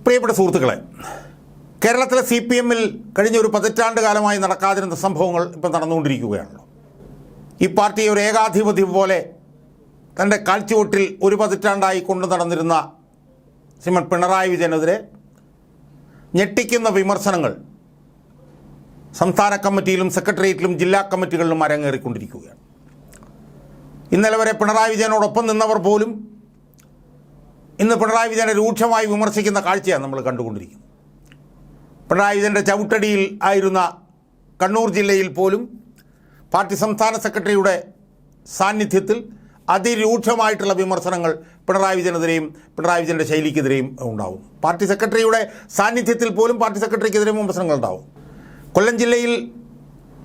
പ്രിയപ്പെട്ട സുഹൃത്തുക്കളെ, കേരളത്തിലെ CPM-ൽ കഴിഞ്ഞ ഒരു 10 കാലമായി നടക്കാതിരുന്ന സംഭവങ്ങൾ ഇപ്പം നടന്നുകൊണ്ടിരിക്കുകയാണല്ലോ. ഈ പാർട്ടി ഒരു ഏകാധിപത്യം പോലെ തൻ്റെ കാൽച്ചുവട്ടിൽ ഒരു 10 കൊണ്ടു നടന്നിരുന്ന ശ്രീമൻ പിണറായി വിജയനെതിരെ ഞെട്ടിക്കുന്ന വിമർശനങ്ങൾ സംസ്ഥാന കമ്മിറ്റിയിലും സെക്രട്ടേറിയറ്റിലും ജില്ലാ കമ്മിറ്റികളിലും അരങ്ങേറിക്കൊണ്ടിരിക്കുകയാണ്. ഇന്നലെ വരെ പിണറായി വിജയനോടൊപ്പം നിന്നവർ പോലും ഇന്ന് പിണറായി വിജയനെ രൂക്ഷമായി വിമർശിക്കുന്ന കാഴ്ചയാണ് നമ്മൾ കണ്ടുകൊണ്ടിരിക്കുന്നത്. പിണറായി വിജയൻ്റെ ചവിട്ടടിയിൽ ആയിരുന്ന കണ്ണൂർ ജില്ലയിൽ പോലും പാർട്ടി സംസ്ഥാന സെക്രട്ടറിയുടെ സാന്നിധ്യത്തിൽ അതിരൂക്ഷമായിട്ടുള്ള വിമർശനങ്ങൾ പിണറായി വിജയനെതിരെയും പിണറായി വിജയൻ്റെ ശൈലിക്കെതിരെയും ഉണ്ടാവും. പാർട്ടി സെക്രട്ടറിയുടെ സാന്നിധ്യത്തിൽ പോലും പാർട്ടി സെക്രട്ടറിക്കെതിരെയും വിമർശനങ്ങൾ ഉണ്ടാവും. കൊല്ലം ജില്ലയിൽ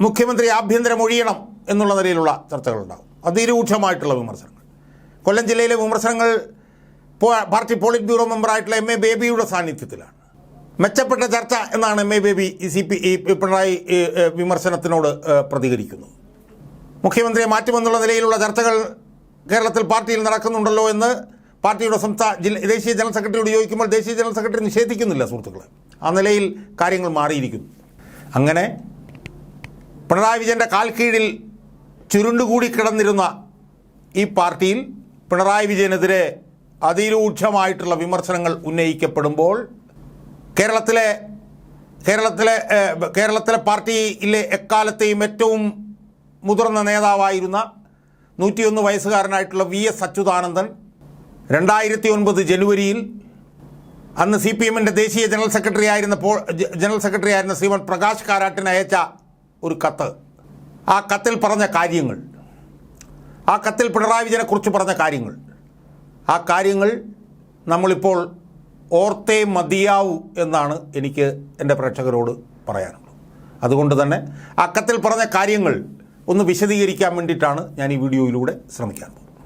മുഖ്യമന്ത്രി ആഭ്യന്തരം ഒഴിയണം എന്നുള്ള നിലയിലുള്ള ചർച്ചകളുണ്ടാവും. അതിരൂക്ഷമായിട്ടുള്ള വിമർശനങ്ങൾ. കൊല്ലം ജില്ലയിലെ വിമർശനങ്ങൾ പാർട്ടി പോളിറ്റ് ബ്യൂറോ മെമ്പറായിട്ടുള്ള MA ബേബിയുടെ സാന്നിധ്യത്തിലാണ്. മെച്ചപ്പെട്ട ചർച്ച എന്നാണ് MA ബേബി പിണറായി വിമർശനത്തിനോട് പ്രതികരിക്കുന്നത്. മുഖ്യമന്ത്രിയെ മാറ്റുമെന്നുള്ള നിലയിലുള്ള ചർച്ചകൾ കേരളത്തിൽ പാർട്ടിയിൽ നടക്കുന്നുണ്ടല്ലോ എന്ന് പാർട്ടിയുടെ ദേശീയ ജനറൽ സെക്രട്ടറിയോട് ചോദിക്കുമ്പോൾ ദേശീയ ജനറൽ സെക്രട്ടറി നിഷേധിക്കുന്നില്ല സുഹൃത്തുക്കളെ. ആ നിലയിൽ കാര്യങ്ങൾ മാറിയിരിക്കുന്നു. അങ്ങനെ പിണറായി വിജയൻ്റെ കാൽ കീഴിൽ ചുരുണ്ടുകൂടി കിടന്നിരുന്ന ഈ പാർട്ടിയിൽ പിണറായി വിജയനെതിരെ അതിരൂക്ഷമായിട്ടുള്ള വിമർശനങ്ങൾ ഉന്നയിക്കപ്പെടുമ്പോൾ കേരളത്തിലെ പാർട്ടിയിലെ എക്കാലത്തെയും ഏറ്റവും മുതിർന്ന നേതാവായിരുന്ന 101 വയസ്സുകാരനായിട്ടുള്ള VS അച്യുതാനന്ദൻ 2009 ജനുവരിയിൽ അന്ന് CPM-ൻ്റെ ദേശീയ ജനറൽ സെക്രട്ടറി ആയിരുന്ന ശ്രീമൻ പ്രകാശ് കാരാട്ടിന് അയച്ച ഒരു കത്ത്, ആ കത്തിൽ പറഞ്ഞ കാര്യങ്ങൾ, ആ കത്തിൽ പിണറായി വിജയനെക്കുറിച്ച് പറഞ്ഞ കാര്യങ്ങൾ, ആ കാര്യങ്ങൾ നമ്മളിപ്പോൾ ഓർത്തേ മതിയാവൂ എന്നാണ് എനിക്ക് എൻ്റെ പ്രേക്ഷകരോട് പറയാനുള്ളത്. അതുകൊണ്ട് തന്നെ ആ കത്തിൽ പറഞ്ഞ കാര്യങ്ങൾ ഒന്ന് വിശദീകരിക്കാൻ വേണ്ടിയിട്ടാണ് ഞാൻ ഈ വീഡിയോയിലൂടെ ശ്രമിക്കാൻ പോകുന്നത്.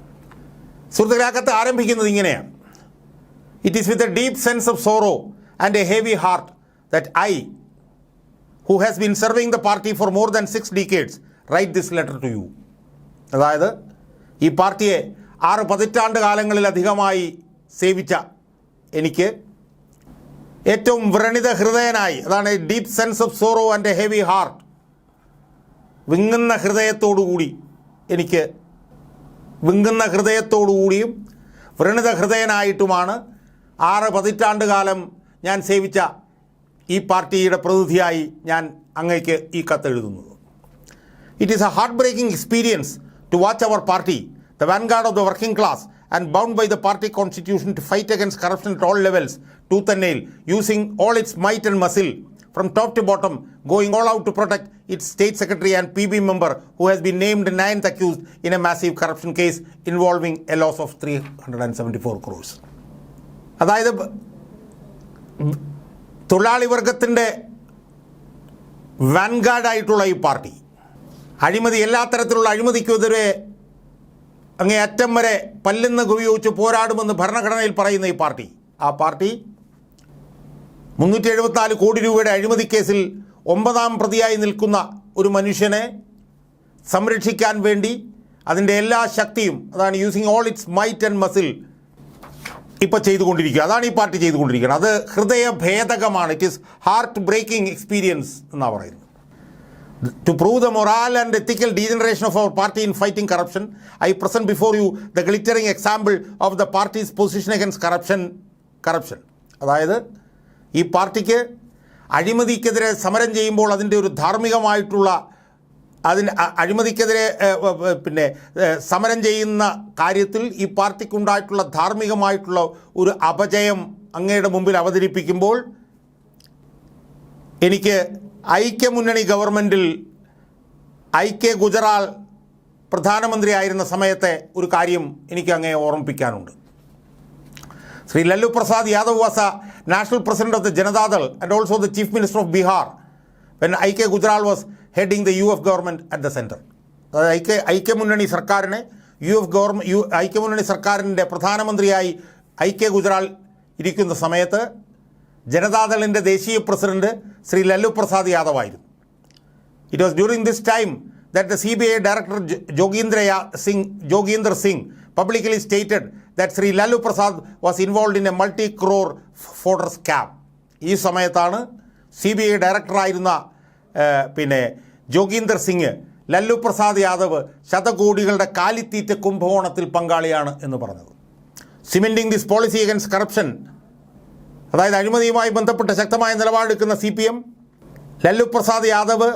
സുഹൃത്തുക്കളെ, ആ കത്ത് ആരംഭിക്കുന്നത് ഇങ്ങനെയാണ്: it is with a deep sense of sorrow and a heavy heart that I, who has been serving the party for more than 6 decades, write this letter to you. അതായത് ഈ പാർട്ടിയെ 6 പതിറ്റാണ്ടുകാലങ്ങളിലധികമായി സേവിച്ച എനിക്ക് ഏറ്റവും വ്രണിത ഹൃദയനായി, അതാണ് deep sense of sorrow and a heavy heart, വിങ്ങുന്ന ഹൃദയത്തോടുകൂടിയും വ്രണിത ഹൃദയനായിട്ടുമാണ് 6 പതിറ്റാണ്ടുകാലം ഞാൻ സേവിച്ച ഈ പാർട്ടിയുടെ പ്രതിനിധിയായി ഞാൻ അങ്ങേക്ക് ഈ കത്ത് എഴുതുന്നത്. It is a heart breaking experience to watch our party, the vanguard of the working class and bound by the party constitution to fight against corruption at all levels, tooth and nail, using all its might and muscle from top to bottom, going all out to protect its state secretary and PB member who has been named 9th accused in a massive corruption case involving a loss of 374 crores. അതായത് തൊഴിലാളി വർഗത്തിൻ്റെ വാൻഗാർഡായിട്ടുള്ള ഈ party എല്ലാ തരത്തിലുള്ള അഴിമതിക്കെതിരെ അങ്ങേ അറ്റം വരെ പല്ലിന്ന് ഉപയോഗിച്ച് പോരാടുമെന്ന് ഭരണഘടനയിൽ പറയുന്ന ഈ പാർട്ടി, ആ പാർട്ടി 374 കോടി രൂപയുടെ അഴിമതി കേസിൽ 9ാം പ്രതിയായി നിൽക്കുന്ന ഒരു മനുഷ്യനെ സംരക്ഷിക്കാൻ വേണ്ടി അതിൻ്റെ എല്ലാ ശക്തിയും, അതാണ് using all its might and muscle, ഇപ്പോൾ ചെയ്തുകൊണ്ടിരിക്കുക. അതാണ് ഈ പാർട്ടി ചെയ്തുകൊണ്ടിരിക്കുന്നത്. അത് ഹൃദയഭേദകമാണ്. It is heart breaking experience എന്നാണ് പറയുന്നത്. To prove the moral and ethical degeneration of our party in fighting corruption, I present before you the glittering example of the party's position against corruption. അതായത് ഈ പാർട്ടിക്ക് അഴിമതിക്കെതിരെ സമരം ചെയ്യുമ്പോൾ അതിൻ്റെ ഒരു ധാർമ്മികമായിട്ടുള്ള അഴിമതിക്കെതിരെ സമരം ചെയ്യുന്ന കാര്യത്തിൽ ഈ പാർട്ടിക്കുണ്ടായിട്ടുള്ള ധാർമ്മികമായിട്ടുള്ള ഒരു അപജയം അങ്ങയുടെ മുമ്പിൽ അവതരിപ്പിക്കുമ്പോൾ എനിക്ക് ഐക്യമുന്നണി ഗവൺമെൻറ്റിൽ IK ഗുജറാൾ പ്രധാനമന്ത്രിയായിരുന്ന സമയത്തെ ഒരു കാര്യം എനിക്ക് അങ്ങേ ഓർമ്മിപ്പിക്കാനുണ്ട്. Shri Lalu Prasad Yadav was a national president of the Janata Dal and also the chief minister of Bihar when IK Gujral was heading the UF government at the centre. അതായത് ഐക്യമുന്നണി സർക്കാരിൻ്റെ പ്രധാനമന്ത്രിയായി IK ഗുജറാൾ ഇരിക്കുന്ന സമയത്ത് ജനതാദളിൻ്റെ ദേശീയ പ്രസിഡന്റ് ശ്രീ ലല്ലു പ്രസാദ് യാദവ് ആയിരുന്നു. It was during this time that the CBI director Joginder Singh publicly stated that Sri Lalu Prasad was involved in a multi-crore voter scam. ഈ സമയത്താണ് CBI ഡയറക്ടറായിരുന്ന ജോഗീന്ദർ സിംഗ് ലല്ലു പ്രസാദ് യാദവ് ശതകോടികളുടെ കാലിത്തീറ്റ കുംഭകോണത്തിൽ പങ്കാളിയാണ് എന്ന് പറഞ്ഞത്. Cementing this policy against corruption, അതായത് അഴിമതിയുമായി ബന്ധപ്പെട്ട് ശക്തമായ നിലപാടെടുക്കുന്ന CPM, ലല്ലു പ്രസാദ് യാദവ്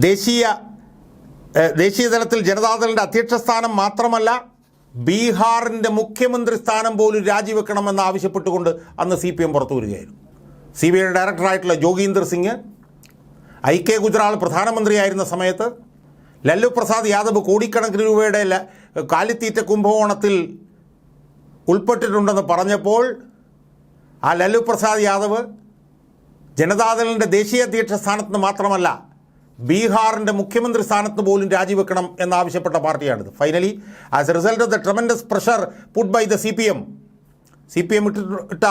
ദേശീയ തലത്തിൽ ജനതാദളിൻ്റെ അധ്യക്ഷ സ്ഥാനം മാത്രമല്ല ബീഹാറിൻ്റെ മുഖ്യമന്ത്രി സ്ഥാനം പോലും രാജിവെക്കണമെന്ന് ആവശ്യപ്പെട്ടുകൊണ്ട് അന്ന് CPM പുറത്തു വരികയായിരുന്നു. CBI ഡയറക്ടറായിട്ടുള്ള ജോഗീന്ദർ സിംഗ് IK ഗുജറാൾ പ്രധാനമന്ത്രിയായിരുന്ന സമയത്ത് ലല്ലു പ്രസാദ് യാദവ് കോടിക്കണക്കിന് രൂപയുടെ കാലിത്തീറ്റ കുംഭകോണത്തിൽ ഉൾപ്പെട്ടിട്ടുണ്ടെന്ന് പറഞ്ഞപ്പോൾ ആ ലല്ലു പ്രസാദ് യാദവ് ജനതാദളിൻ്റെ ദേശീയ അധ്യക്ഷ സ്ഥാനത്ത് മാത്രമല്ല ബീഹാറിൻ്റെ മുഖ്യമന്ത്രി സ്ഥാനത്ത് പോലും രാജിവെക്കണം എന്നാവശ്യപ്പെട്ട പാർട്ടിയാണിത്. Finally as a result of the tremendous pressure put by the CPM ഇട്ട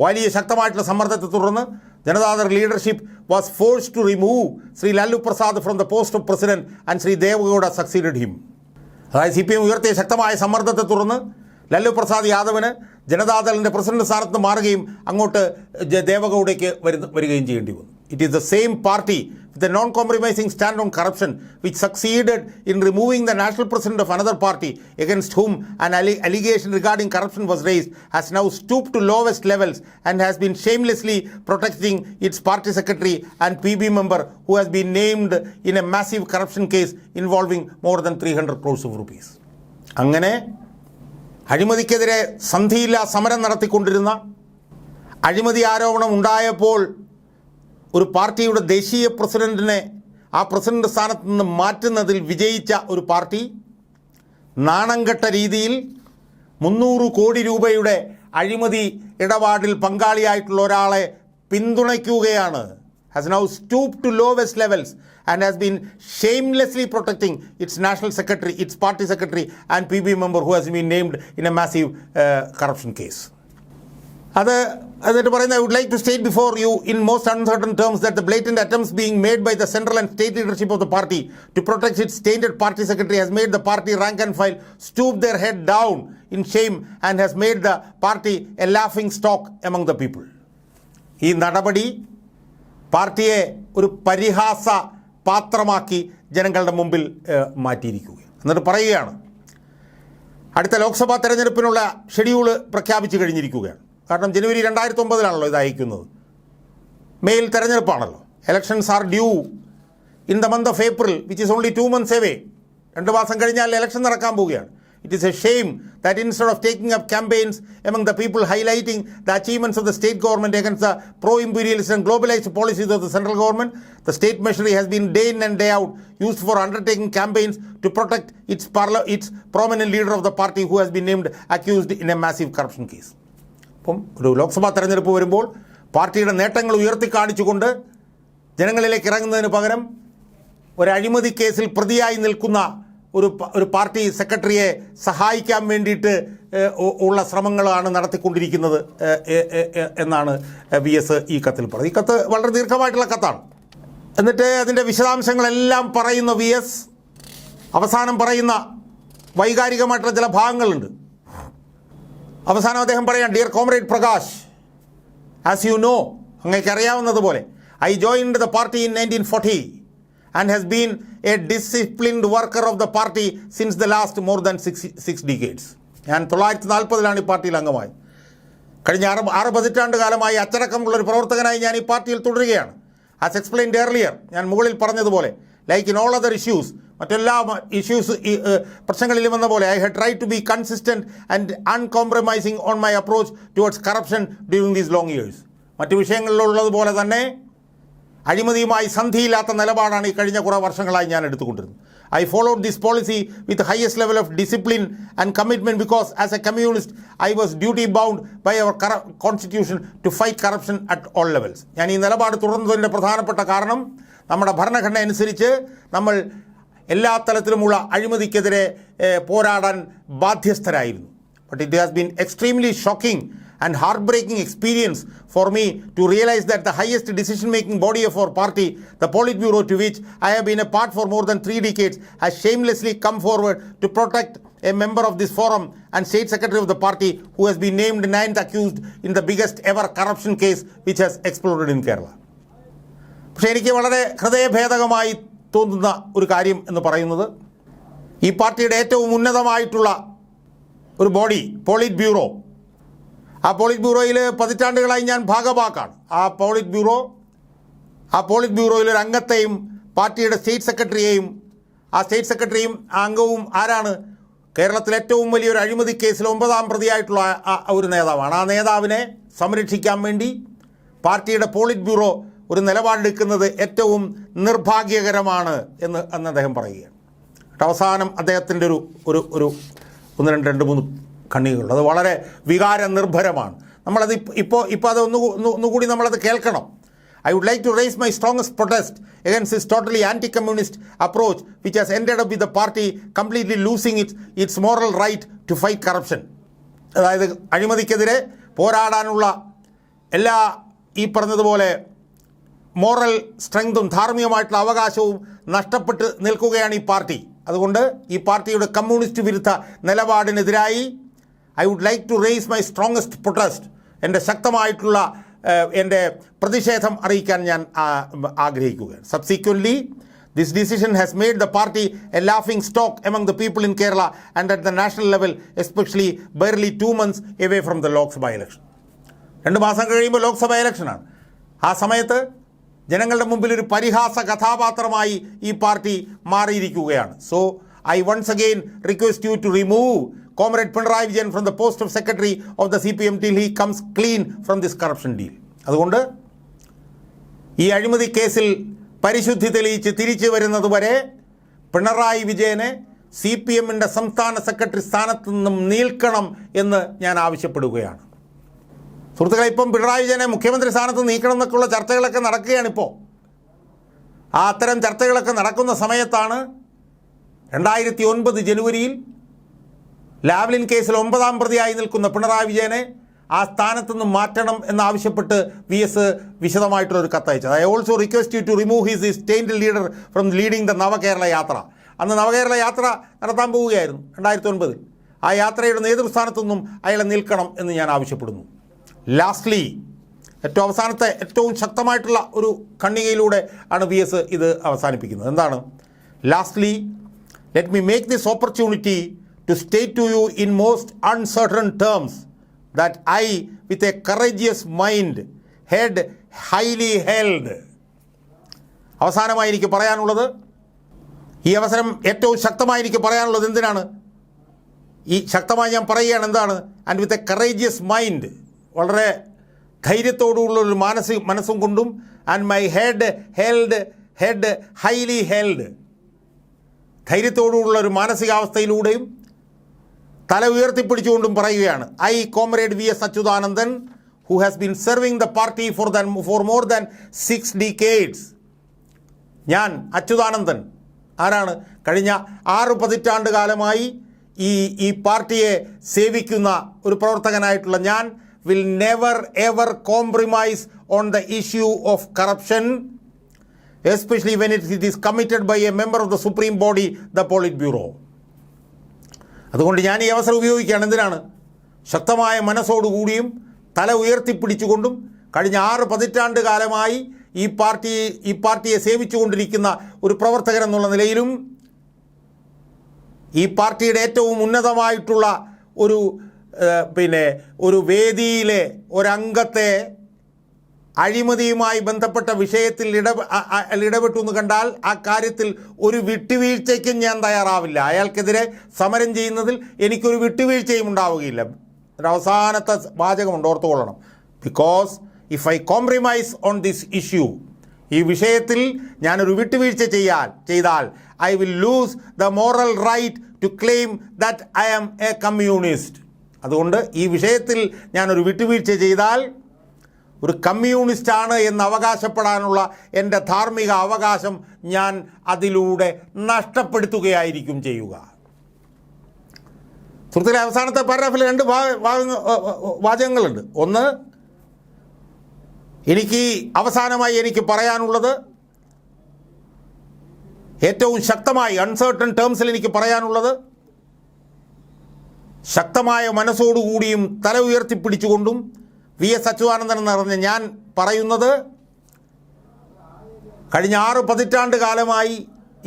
വലിയ ശക്തമായിട്ടുള്ള സമ്മർദ്ദത്തെ തുടർന്ന് Janata Dal leadership was forced to remove Shri Lalu Prasad from the post of president and Shri Deve Gowda succeeded him. അതായത് CPM ഉയർത്തിയ ശക്തമായ സമ്മർദ്ദത്തെ തുടർന്ന് ലല്ലു പ്രസാദ് യാദവിന് ജനതാദളിൻ്റെ പ്രസിഡന്റ് സ്ഥാനത്ത് മാറുകയും അങ്ങോട്ട് ദേവഗൌഡയ്ക്ക് വരികയും ചെയ്യേണ്ടി വന്നു. It is the same party with a non-compromising stand on corruption which succeeded in removing the national president of another party against whom an allegation regarding corruption was raised, has now stooped to lowest levels and has been shamelessly protecting its party secretary and PB member who has been named in a massive corruption case involving more than 300 crores of rupees. അങ്ങനെ അഴിമതിക്കെതിരെ സന്ധിയില്ലാ സമരം നടത്തിക്കൊണ്ടിരുന്ന, അഴിമതി ആരോപണം ഉണ്ടായപ്പോൾ ഒരു പാർട്ടിയുടെ ദേശീയ പ്രസിഡന്റിനെ ആ പ്രസിഡന്റ് സ്ഥാനത്ത് നിന്ന് മാറ്റുന്നതിൽ വിജയിച്ച ഒരു പാർട്ടി നാണംകെട്ട രീതിയിൽ 300 കോടി രൂപയുടെ അഴിമതി ഇടപാടിൽ പങ്കാളിയായിട്ടുള്ള ഒരാളെ പിന്തുണയ്ക്കുകയാണ്. has now stooped to lowest levels and has been shamelessly protecting its national secretary, its party secretary and PB member who has been named in a massive corruption case. എന്നിട്ട് പറയുന്നത്, I would like to state before you in most uncertain terms that the blatant attempts being made by the central and state leadership of the party to protect its tainted party secretary has made the party rank and file stoop their head down in shame and has made the party a laughing stock among the people. ഈ നടപടി പാർട്ടിയെ ഒരു പരിഹാസ പാത്രമാക്കി ജനങ്ങളുടെ മുമ്പിൽ മാറ്റിയിരിക്കുകയാണ്. എന്നിട്ട് പറയുകയാണ്, അടുത്ത ലോക്സഭാ തെരഞ്ഞെടുപ്പിനുള്ള ഷെഡ്യൂൾ പ്രഖ്യാപിച്ചു കഴിഞ്ഞിരിക്കുകയാണ്. കാരണം ജനുവരി 2009 ഇത് അയക്കുന്നത്. മെയിൽ തെരഞ്ഞെടുപ്പാണല്ലോ. Elections are due in the month of April which is only 2 months away. 2 മാസം കഴിഞ്ഞാൽ ഇലക്ഷൻ നടക്കാൻ പോവുകയാണ്. It is a shame that instead of taking up campaigns among the people highlighting the achievements of the state government against the pro-imperialist and globalist policies of the central government, the state machinery has been day in and day out used for undertaking campaigns to protect its prominent leader of the party who has been named accused in a massive corruption case. അപ്പം ഒരു ലോക്സഭാ തെരഞ്ഞെടുപ്പ് വരുമ്പോൾ പാർട്ടിയുടെ നേട്ടങ്ങൾ ഉയർത്തിക്കാണിച്ചുകൊണ്ട് ജനങ്ങളിലേക്ക് ഇറങ്ങുന്നതിന് പകരം ഒരു അഴിമതി കേസിൽ പ്രതിയായി നിൽക്കുന്ന ഒരു പാർട്ടി സെക്രട്ടറിയെ സഹായിക്കാൻ വേണ്ടിയിട്ട് ഉള്ള ശ്രമങ്ങളാണ് നടത്തിക്കൊണ്ടിരിക്കുന്നത് എന്നാണ് VS ഈ കത്തിൽ പറയുന്നത്. ഈ കത്ത് വളരെ ദീർഘമായിട്ടുള്ള കത്താണ്. എന്നിട്ട് അതിൻ്റെ വിശദാംശങ്ങളെല്ലാം പറയുന്ന VS അവസാനം പറയുന്ന വൈകാരികമായിട്ടുള്ള ചില ഭാഗങ്ങളുണ്ട്. അവസാനം അദ്ദേഹം പറയാം, dear comrade Prakash, as you know, അങ്ങേക്ക് അറിയാവുന്നതുപോലെ, I joined the party in 1940 and has been a disciplined worker of the party since the last more than six decades. ഞാൻ 1940 ഈ പാർട്ടിയിൽ അംഗമായി. കഴിഞ്ഞ 6 പതിറ്റാണ്ട് കാലമായി അച്ചടക്കമുള്ളൊരു പ്രവർത്തകനായി ഞാൻ ഈ പാർട്ടിയിൽ തുടരുകയാണ്. ആസ് എക്സ്പ്ലെയിൻഡ് ഏർലിയർ, ഞാൻ മുകളിൽ പറഞ്ഞതുപോലെ, like in all other issues, മറ്റെല്ലാ പ്രശ്നങ്ങളിലും എന്ന പോലെ, I had tried to be consistent and uncompromising on my approach towards corruption during these long years. മറ്റു വിഷയങ്ങളിലുള്ളതുപോലെ തന്നെ അഴിമതിയുമായി സന്ധിയില്ലാത്ത നിലപാടാണ് ഈ കഴിഞ്ഞ കുറേ വർഷങ്ങളായി ഞാൻ എടുത്തുകൊണ്ടിരുന്നത്. I followed this policy with the highest level of discipline and commitment because as a communist I was duty bound by our constitution to fight corruption at all levels. ഞാൻ ഈ നിലപാട് തുടർന്നതിൻ്റെ പ്രധാനപ്പെട്ട കാരണം നമ്മുടെ ഭരണഘടന അനുസരിച്ച് നമ്മൾ എല്ലാ തലത്തിലുമുള്ള അഴിമതിക്കെതിരെ പോരാടാൻ ബാധ്യസ്ഥരായിരുന്നു. But it has been extremely shocking and heartbreaking experience for me to realize that the highest decision-making body of our party, the Politburo, to which I have been a part for more than 3 decades, has shamelessly come forward to protect a member of this forum and State Secretary of the party who has been named 9th accused in the biggest ever corruption case which has exploded in Kerala. പക്ഷേ എനിക്ക് വളരെ ഹൃദയഭേദകമായി തോന്നുന്ന ഒരു കാര്യം എന്ന് പറയുന്നത് ഈ പാർട്ടിയുടെ ഏറ്റവും ഉന്നതമായിട്ടുള്ള ഒരു ബോഡി പോളിറ്റ് ബ്യൂറോ, ആ പോളിറ്റ് ബ്യൂറോയിൽ പതിറ്റാണ്ടുകളായി ഞാൻ ഭാഗഭാക്കാണ്. ആ പോളിറ്റ് ബ്യൂറോയിൽ ഒരു അംഗത്തെയും പാർട്ടിയുടെ സ്റ്റേറ്റ് സെക്രട്ടറിയെയും, ആ സ്റ്റേറ്റ് സെക്രട്ടറിയും ആ അംഗവും ആരാണ്? കേരളത്തിലെ ഏറ്റവും വലിയൊരു അഴിമതി കേസിൽ 9ാം പ്രതിയായിട്ടുള്ള ഒരു നേതാവാണ്. ആ നേതാവിനെ സംരക്ഷിക്കാൻ വേണ്ടി പാർട്ടിയുടെ പോളിറ്റ് ബ്യൂറോ ഒരു നിലപാടെടുക്കുന്നത് ഏറ്റവും നിർഭാഗ്യകരമാണ് എന്ന് അദ്ദേഹം പറയുകയാണ്. അവസാനം അദ്ദേഹത്തിൻ്റെ ഒരു 1, 2, 3 കണ്ണികളുണ്ട്. അത് വളരെ വികാര നിർഭരമാണ്. നമ്മളത് ഇപ്പോൾ അത് ഒന്നുകൂടി നമ്മളത് കേൾക്കണം. I would like to raise my strongest protest against this totally anti-communist approach which has ended up with the party completely losing its moral right to fight corruption. അതായത് അഴിമതിക്കെതിരെ പോരാടാനുള്ള എല്ലാ ഈ പറഞ്ഞതുപോലെ മോറൽ സ്ട്രെങ്തും ധാർമ്മികമായിട്ടുള്ള അവകാശവും നഷ്ടപ്പെട്ട് നിൽക്കുകയാണ് ഈ പാർട്ടി. അതുകൊണ്ട് ഈ പാർട്ടിയുടെ കമ്മ്യൂണിസ്റ്റ് വിരുദ്ധ നിലപാടിനെതിരായി I would like to raise my strongest protest, എൻ്റെ ശക്തമായിട്ടുള്ള എൻ്റെ പ്രതിഷേധം അറിയിക്കാൻ ഞാൻ ആഗ്രഹിക്കുകയാണ്. Subsequently this decision has made the party a laughing stock among the people in Kerala and at the national level, especially barely 2 months away from the Lok Sabha election. 2 മാസം കഴിയുമ്പോൾ ലോക്സഭ ഇലക്ഷനാണ്. ആ സമയത്ത് ജനങ്ങളുടെ മുമ്പിൽ ഒരു പരിഹാസ കഥാപാത്രമായി ഈ പാർട്ടി മാറിയിരിക്കുകയാണ്. So I once again request you to remove Comrade Pinarayi Vijayan from the post of Secretary of the CPM till he comes clean from this corruption deal. അതുകൊണ്ട് ഈ അഴിമതി കേസിൽ പരിശുദ്ധി തെളിയിച്ച് തിരിച്ചു വരുന്നതുവരെ പിണറായി വിജയനെ CPM-ൻ്റെ സംസ്ഥാന സെക്രട്ടറി സ്ഥാനത്ത് നിന്നും നീക്കണം എന്ന് ഞാൻ ആവശ്യപ്പെടുകയാണ്. സുഹൃത്തുക്കളെ, ഇപ്പം പിണറായി വിജയനെ മുഖ്യമന്ത്രി സ്ഥാനത്ത് നീക്കണം എന്നൊക്കെയുള്ള ചർച്ചകളൊക്കെ നടക്കുകയാണിപ്പോൾ. ആ അത്തരം ചർച്ചകളൊക്കെ നടക്കുന്ന സമയത്താണ് 2009 ജനുവരിയിൽ ലാവ്ലിൻ കേസിൽ 9ാം പ്രതിയായി നിൽക്കുന്ന പിണറായി വിജയനെ ആ സ്ഥാനത്ത് നിന്ന് മാറ്റണം എന്നാവശ്യപ്പെട്ട് VS വിശദമായിട്ടുള്ളൊരു കത്തയച്ചത്. I also request you to remove his state leader from leading the Navakerala Yatra. അന്ന് നവകേരള യാത്ര നടത്താൻ പോവുകയായിരുന്നു 2009. ആ യാത്രയുടെ നേതൃസ്ഥാനത്തു നിന്നും അയാളെ നിൽക്കണം എന്ന് ഞാൻ ആവശ്യപ്പെടുന്നു. ലാസ്റ്റ്ലി, ഏറ്റവും അവസാനത്തെ ഏറ്റവും ശക്തമായിട്ടുള്ള ഒരു ഖണ്ഡികയിലൂടെ ആണ് VS ഇത് അവസാനിപ്പിക്കുന്നത്. എന്താണ്? Lastly, let me make this opportunity to state to you in most uncertain terms that I, with a courageous mind, head highly held. അവസാനമായി എനിക്ക് പറയാനുള്ളത്, ഈ അവസരം ഏറ്റവും ശക്തമായി എനിക്ക് പറയാനുള്ളത് എന്തിനാണ്? ഈ ശക്തമായി ഞാൻ പറയുകയാണ് എന്താണ്? And with a courageous mind, വളരെ ധൈര്യത്തോടുള്ളൊരു മനസ്സും കൊണ്ടും, and my head highly held, ധൈര്യത്തോടുള്ള ഒരു മാനസികാവസ്ഥയിലൂടെയും തല ഉയർത്തിപ്പിടിച്ചുകൊണ്ടും പറയുകയാണ്. I, comrade VS Achuthanandan, who has been serving the party for more than 6 decades. ഞാൻ അച്യുതാനന്ദൻ ആരാണ്? കഴിഞ്ഞ 6 പതിറ്റാണ്ട് കാലമായി ഈ പാർട്ടിയെ സേവിക്കുന്ന ഒരു പ്രവർത്തകനായിട്ടുള്ള ഞാൻ will never ever compromise on the issue of corruption, especially when it is committed by a member of the supreme body, the politburo. അതുകൊണ്ട് ഞാൻ ഈ അവസരം ഉപയോഗിക്കുകയാണ്. എന്തിനാണ്? ശക്തമായ മനസ്സോടുകൂടിയും തല ഉയർത്തിപ്പിടിച്ചുകൊണ്ടും കഴിഞ്ഞ 6 പതിറ്റാണ്ട് കാലമായി ഈ പാർട്ടിയെ സേവിച്ചുകൊണ്ടിരിക്കുന്ന ഒരു പ്രവർത്തകൻ എന്നുള്ള നിലയിലും ഈ പാർട്ടിയുടെ ഏറ്റവും ഉന്നതമായിട്ടുള്ള ഒരു വേദിയിലെ ഒരംഗത്തെ അഴിമതിയുമായി ബന്ധപ്പെട്ട വിഷയത്തിൽ ഇടപെട്ടു എന്ന് കണ്ടാൽ ആ കാര്യത്തിൽ ഒരു വിട്ടുവീഴ്ചയ്ക്കും ഞാൻ തയ്യാറാവില്ല. അയാൾക്കെതിരെ സമരം ചെയ്യുന്നതിൽ എനിക്കൊരു വിട്ടുവീഴ്ചയും ഉണ്ടാവുകയില്ല. ഒരു അവസാനത്തെ വാചകമുണ്ട്, ഓർത്തുകൊള്ളണം. Because if I compromise on this issue, ഈ വിഷയത്തിൽ ഞാനൊരു വിട്ടുവീഴ്ച ചെയ്താൽ I will lose the moral right to claim that I am a communist. അതുകൊണ്ട് ഈ വിഷയത്തിൽ ഞാനൊരു വിട്ടുവീഴ്ച ചെയ്താൽ ഒരു കമ്മ്യൂണിസ്റ്റാണ് എന്ന് അവകാശപ്പെടാനുള്ള എൻ്റെ ധാർമ്മിക അവകാശം ഞാൻ അതിലൂടെ നഷ്ടപ്പെടുത്തുകയായിരിക്കും ചെയ്യുക. സുഹൃത്തുക്കളെ, അവസാനത്തെ പാരഗ്രാഫിൽ 2 വാചകങ്ങളുണ്ട്. ഒന്ന്, അവസാനമായി എനിക്ക് പറയാനുള്ളത്, ഏറ്റവും ശക്തമായി അൺസർട്ടൺ ടേംസിൽ എനിക്ക് പറയാനുള്ളത്, ശക്തമായ മനസ്സോടുകൂടിയും തല ഉയർത്തിപ്പിടിച്ചുകൊണ്ടും വി എസ് അച്യുതാനന്ദൻ എന്ന് പറഞ്ഞ് ഞാൻ പറയുന്നത്, കഴിഞ്ഞ 6 പതിറ്റാണ്ട് കാലമായി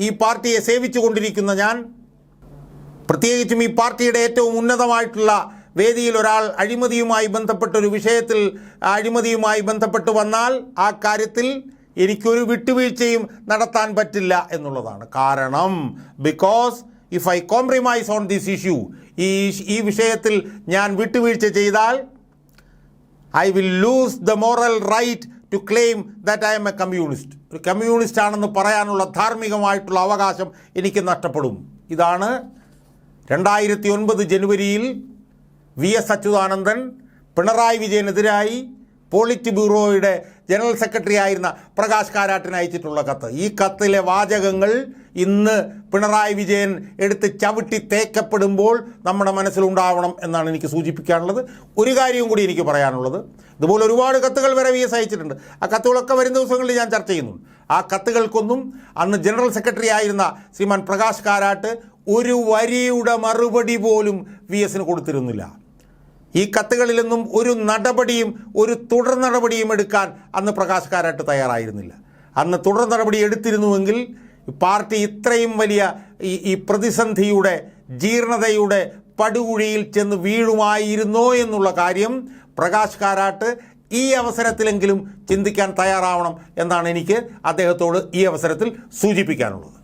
ഈ പാർട്ടിയെ സേവിച്ചു കൊണ്ടിരിക്കുന്ന ഞാൻ, പ്രത്യേകിച്ചും ഈ പാർട്ടിയുടെ ഏറ്റവും ഉന്നതമായിട്ടുള്ള വേദിയിൽ ഒരാൾ അഴിമതിയുമായി ബന്ധപ്പെട്ടൊരു വിഷയത്തിൽ അഴിമതിയുമായി ബന്ധപ്പെട്ട് വന്നാൽ ആ കാര്യത്തിൽ എനിക്കൊരു വിട്ടുവീഴ്ചയും നടത്താൻ പറ്റില്ല എന്നുള്ളതാണ്. കാരണം because if I compromise on this issue, ഈ വിഷയത്തിൽ ഞാൻ വിട്ടുവീഴ്ച ചെയ്താൽ I will lose the moral right to claim that I am a communist. ഒരു കമ്മ്യൂണിസ്റ്റ് ആണെന്ന് പറയാനുള്ള ധാർമ്മികമായിട്ടുള്ള അവകാശം എനിക്ക് നഷ്ടപ്പെടും. ഇതാണ് 2009 ജനുവരിയിൽ വി എസ് അച്യുതാനന്ദൻ പിണറായി വിജയനെതിരായി പോളിറ്റ് ബ്യൂറോയുടെ ജനറൽ സെക്രട്ടറി ആയിരുന്ന പ്രകാശ് കാരാട്ടിന് അയച്ചിട്ടുള്ള കത്ത്. ഈ കത്തിലെ വാചകങ്ങൾ ഇന്ന് പിണറായി വിജയൻ എടുത്ത് ചവിട്ടി തേക്കപ്പെടുമ്പോൾ നമ്മുടെ മനസ്സിലുണ്ടാവണം എന്നാണ് എനിക്ക് സൂചിപ്പിക്കാനുള്ളത്. ഒരു കാര്യവും കൂടി എനിക്ക് പറയാനുള്ളത്, ഇതുപോലെ ഒരുപാട് കത്തുകൾ വരെ വി എസ് അയച്ചിട്ടുണ്ട്. ആ കത്തുകളൊക്കെ വരും ദിവസങ്ങളിൽ ഞാൻ ചർച്ച ചെയ്യുന്നുണ്ട്. ആ കത്തുകൾക്കൊന്നും അന്ന് ജനറൽ സെക്രട്ടറി ആയിരുന്ന ശ്രീമാൻ പ്രകാശ് കാരാട്ട് ഒരു വരിയുടെ മറുപടി പോലും വി എസിന് കൊടുത്തിരുന്നില്ല. ഈ കത്തുകളിലൊന്നും ഒരു നടപടിയും ഒരു തുടർ നടപടിയും എടുക്കാൻ അന്ന് പ്രകാശ് കാരാട്ട് തയ്യാറായിരുന്നില്ല. അന്ന് തുടർ നടപടി എടുത്തിരുന്നുവെങ്കിൽ പാർട്ടി ഇത്രയും വലിയ ഈ പ്രതിസന്ധിയുടെ ജീർണതയുടെ പടുകുഴിയിൽ ചെന്ന് വീഴുമായിരുന്നോ എന്നുള്ള കാര്യം പ്രകാശ് കാരാട്ട് ഈ അവസരത്തിലെങ്കിലും ചിന്തിക്കാൻ തയ്യാറാവണം എന്നാണ് എനിക്ക് അദ്ദേഹത്തോട് ഈ അവസരത്തിൽ സൂചിപ്പിക്കാനുള്ളത്.